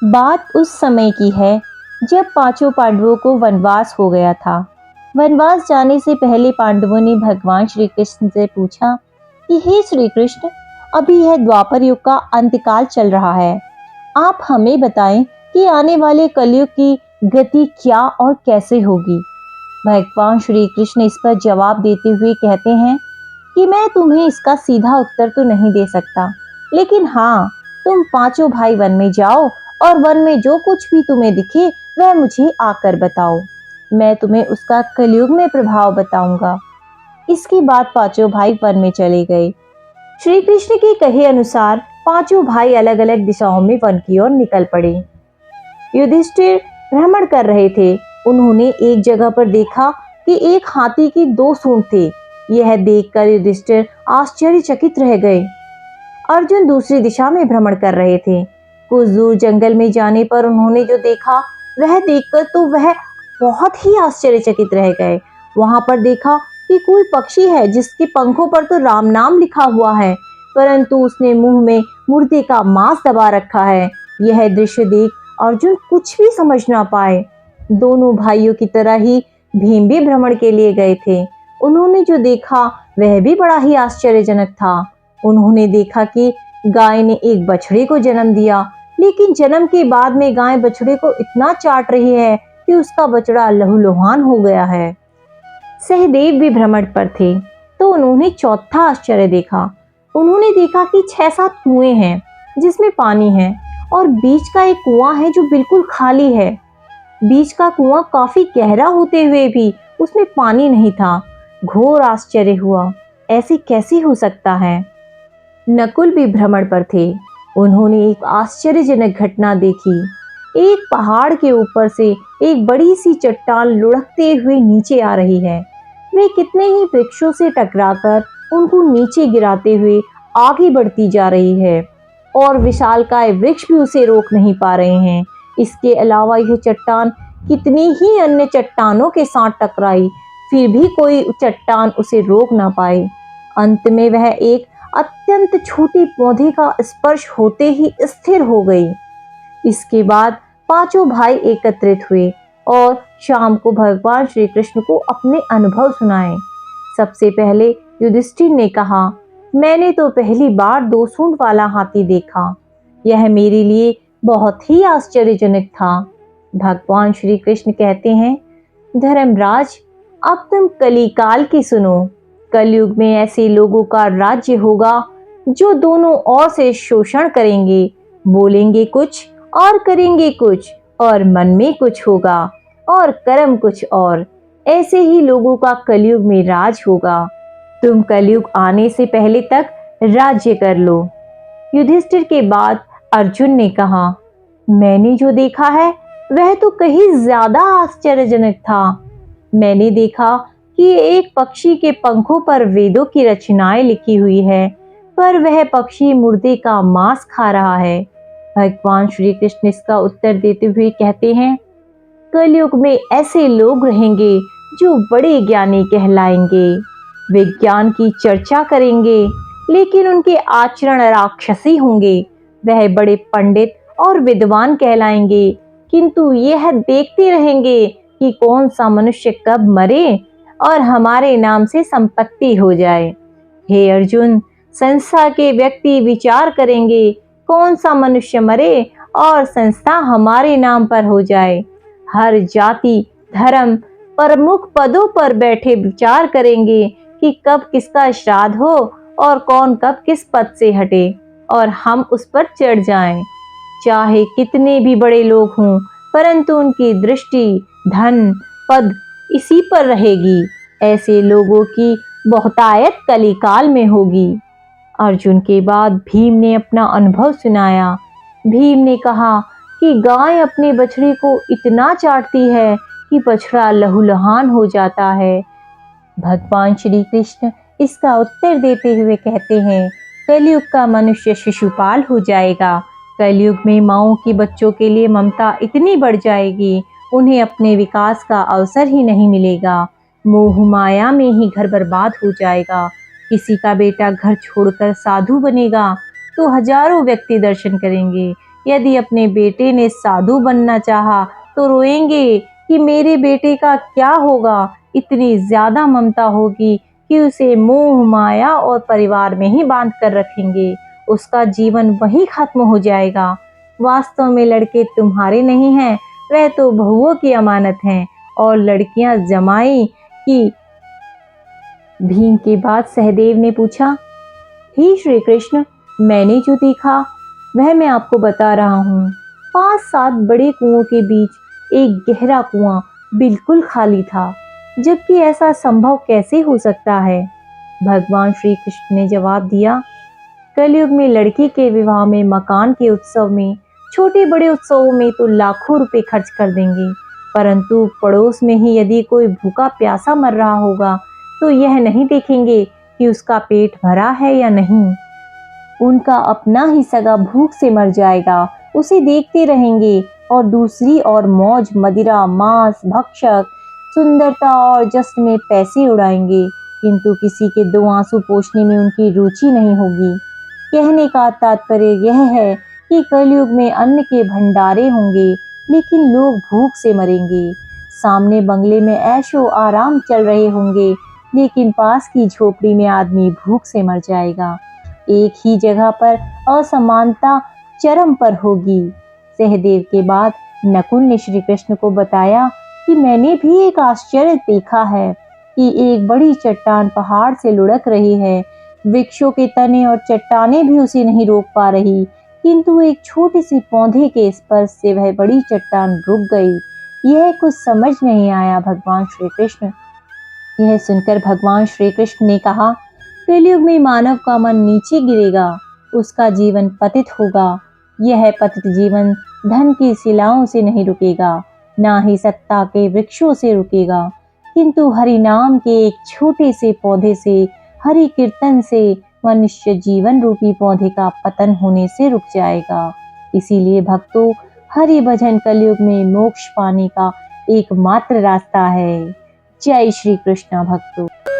बात उस समय की है जब पांचों पांडवों को वनवास हो गया था। वनवास जाने से पहले पांडवों ने भगवान श्री कृष्ण से पूछा कि हे श्री कृष्ण, अभी यह द्वापर युग का अंतकाल चल रहा है। आप हमें बताएं कि आने वाले कलयुग की गति क्या और कैसे होगी। भगवान श्री कृष्ण इस पर जवाब देते हुए कहते हैं कि मैं तुम्हें इसका सीधा उत्तर तो नहीं दे सकता, लेकिन हाँ, तुम पांचों भाई वन में जाओ और वन में जो कुछ भी तुम्हें दिखे वह मुझे आकर बताओ। मैं तुम्हें उसका कलयुग में प्रभाव बताऊंगा। इसके बाद पांचों भाई वन में चले गए। श्री कृष्ण के कहे अनुसार पांचों भाई अलग अलग दिशाओं में वन की ओर निकल पड़े। युधिष्ठिर भ्रमण कर रहे थे। उन्होंने एक जगह पर देखा कि एक हाथी की दो सूंड थे। यह देखकर युधिष्ठिर आश्चर्यचकित रह गए। अर्जुन दूसरी दिशा में भ्रमण कर रहे थे। कुछ दूर जंगल में जाने पर उन्होंने जो देखा वह देखकर तो वह बहुत ही आश्चर्यचकित रह गए। वहां पर देखा कि कोई पक्षी है जिसके पंखों पर तो राम नाम लिखा हुआ है, परंतु उसने मुंह में मुर्दे का मांस दबा रखा है। यह दृश्य देख अर्जुन कुछ भी समझ ना पाए। दोनों भाइयों की तरह ही भीम भी भ्रमण के लिए गए थे। उन्होंने जो देखा वह भी बड़ा ही आश्चर्यजनक था। उन्होंने देखा कि गाय ने एक बछड़े को जन्म दिया, लेकिन जन्म के बाद में गाय बछड़े को इतना चाट रही है कि उसका बछड़ा लहूलुहान हो गया है। सहदेव भी भ्रमण पर थे, तो उन्होंने चौथा आश्चर्य देखा। उन्होंने देखा कि 6-7 कुएं हैं जिसमें पानी है और बीच का एक कुआं है जो बिल्कुल खाली है। बीच का कुआं काफी गहरा होते हुए भी उसमें पानी नहीं था। घोर आश्चर्य हुआ, ऐसे कैसे हो सकता है। नकुल भी भ्रमण पर थे। उन्होंने एक आश्चर्यजनक घटना देखी। एक पहाड़ के ऊपर से एक बड़ी सी चट्टान लुढ़कते हुए नीचे आ रही है। वे कितने ही वृक्षों से टकराकर उनको नीचे गिराते हुए आगे बढ़ती जा रही है और विशालकाय वृक्ष भी उसे रोक नहीं पा रहे हैं। इसके अलावा यह चट्टान कितनी ही अन्य चट्टानों के साथ टकराई, फिर भी कोई चट्टान उसे रोक ना पाए। अंत में वह एक अत्यंत छोटे पौधे का स्पर्श होते ही स्थिर हो गई। इसके बाद पांचों भाई एकत्रित हुए और शाम को भगवान श्री कृष्ण को अपने अनुभव सुनाए। सबसे पहले युधिष्ठिर ने कहा, मैंने तो पहली बार 2 सूंड वाला हाथी देखा। यह मेरे लिए बहुत ही आश्चर्यजनक था। भगवान श्री कृष्ण कहते हैं, धर्मराज, अब तुम कलिकाल की सुनो। कलयुग में ऐसे लोगों का राज्य होगा जो दोनों ओर से शोषण करेंगे, बोलेंगे कुछ और करेंगे कुछ, और मन में कुछ होगा और कर्म कुछ और। ऐसे ही लोगों का कलयुग में राज होगा। तुम कलयुग आने से पहले तक राज्य कर लो। युधिष्ठिर के बाद अर्जुन ने कहा, मैंने जो देखा है वह तो कहीं ज्यादा आश्चर्यजनक था। मैंने देखा कि एक पक्षी के पंखों पर वेदों की रचनाएं लिखी हुई है, पर वह पक्षी मुर्दे का मांस खा रहा है। भगवान श्री कृष्ण इसका उत्तर देते हुए कहते हैं, कलयुग में ऐसे लोग रहेंगे जो बड़े ज्ञानी कहलाएंगे, विज्ञान की चर्चा करेंगे, लेकिन उनके आचरण राक्षसी होंगे। वह बड़े पंडित और विद्वान कहलाएंगे, किंतु यह देखते रहेंगे कि कौन सा मनुष्य कब मरे और हमारे नाम से संपत्ति हो जाए। हे अर्जुन, संस्था के व्यक्ति विचार करेंगे कौन सा मनुष्य मरे और संस्था हमारे नाम पर हो जाए। हर जाति धर्म प्रमुख पदों पर बैठे विचार करेंगे कि कब किसका श्राद्ध हो और कौन कब किस पद से हटे और हम उस पर चढ़ जाएं। चाहे कितने भी बड़े लोग हों, परंतु उनकी दृष्टि धन पद इसी पर रहेगी। ऐसे लोगों की बहुतायत कलिकाल में होगी। अर्जुन के बाद भीम ने अपना अनुभव सुनाया। भीम ने कहा कि गाय अपने बछड़े को इतना चाटती है कि बछड़ा लहूलुहान हो जाता है। भगवान श्री कृष्ण इसका उत्तर देते हुए कहते हैं, कलयुग का मनुष्य शिशुपाल हो जाएगा। कलयुग में माओं की बच्चों के लिए ममता इतनी बढ़ जाएगी, उन्हें अपने विकास का अवसर ही नहीं मिलेगा। मोह माया में ही घर बर्बाद हो जाएगा। किसी का बेटा घर छोड़कर साधु बनेगा तो हजारों व्यक्ति दर्शन करेंगे, यदि अपने बेटे ने साधु बनना चाहा तो रोएंगे कि मेरे बेटे का क्या होगा। इतनी ज्यादा ममता होगी कि उसे मोह माया और परिवार में ही बांध कर रखेंगे। उसका जीवन वही खत्म हो जाएगा। वास्तव में लड़के तुम्हारे नहीं हैं, वह तो बहुओं की अमानत हैं और लड़कियां जमाई की। भीम के बाद सहदेव ने पूछा, हे श्री कृष्ण, मैंने जो देखा वह मैं आपको बता रहा हूँ। 5-7 बड़े कुओं के बीच एक गहरा कुआं बिल्कुल खाली था, जबकि ऐसा संभव कैसे हो सकता है? भगवान श्री कृष्ण ने जवाब दिया, कलयुग में लड़की के विवाह में, मकान के उत्सव में, छोटे बड़े उत्सवों में तो लाखों रुपए खर्च कर देंगे, परंतु पड़ोस में ही यदि कोई भूखा प्यासा मर रहा होगा तो यह नहीं देखेंगे कि उसका पेट भरा है या नहीं। उनका अपना ही सगा भूख से मर जाएगा, उसे देखते रहेंगे और दूसरी और मौज मदिरा, मांस, भक्षक, सुंदरता और जश्न में पैसे उड़ाएंगे, किंतु किसी के 2 आंसू पोंछने में उनकी रुचि नहीं होगी। कहने का तात्पर्य यह है कि कलयुग में अन्न के भंडारे होंगे, लेकिन लोग भूख से मरेंगे। सामने बंगले में ऐशो आराम चल रहे होंगे, लेकिन पास की झोपड़ी में आदमी भूख से मर जाएगा। एक ही जगह पर असमानता चरम पर होगी। सहदेव के बाद नकुल ने श्री कृष्ण को बताया कि मैंने भी एक आश्चर्य देखा है कि एक बड़ी चट्टान पहाड़ से लुढ़क रही है। वृक्षों के तने और चट्टानें भी उसे नहीं रोक पा रही, किंतु एक छोटे से पौधे के स्पर्श से वह बड़ी चट्टान रुक गई। यह कुछ समझ नहीं आया भगवान श्री कृष्ण। यह सुनकर भगवान श्री कृष्ण ने कहा, कलयुग में मानव का मन नीचे गिरेगा, उसका जीवन पतित होगा। यह पतित जीवन धन की शिलाओं से नहीं रुकेगा, ना ही सत्ता के वृक्षों से रुकेगा, किंतु हरि नाम के एक छोटे से पौधे से, हरि कीर्तन से मनुष्य जीवन रूपी पौधे का पतन होने से रुक जाएगा। इसीलिए भक्तों, हरि भजन कलयुग में मोक्ष पाने का एकमात्र रास्ता है। जय श्री कृष्ण भक्तों।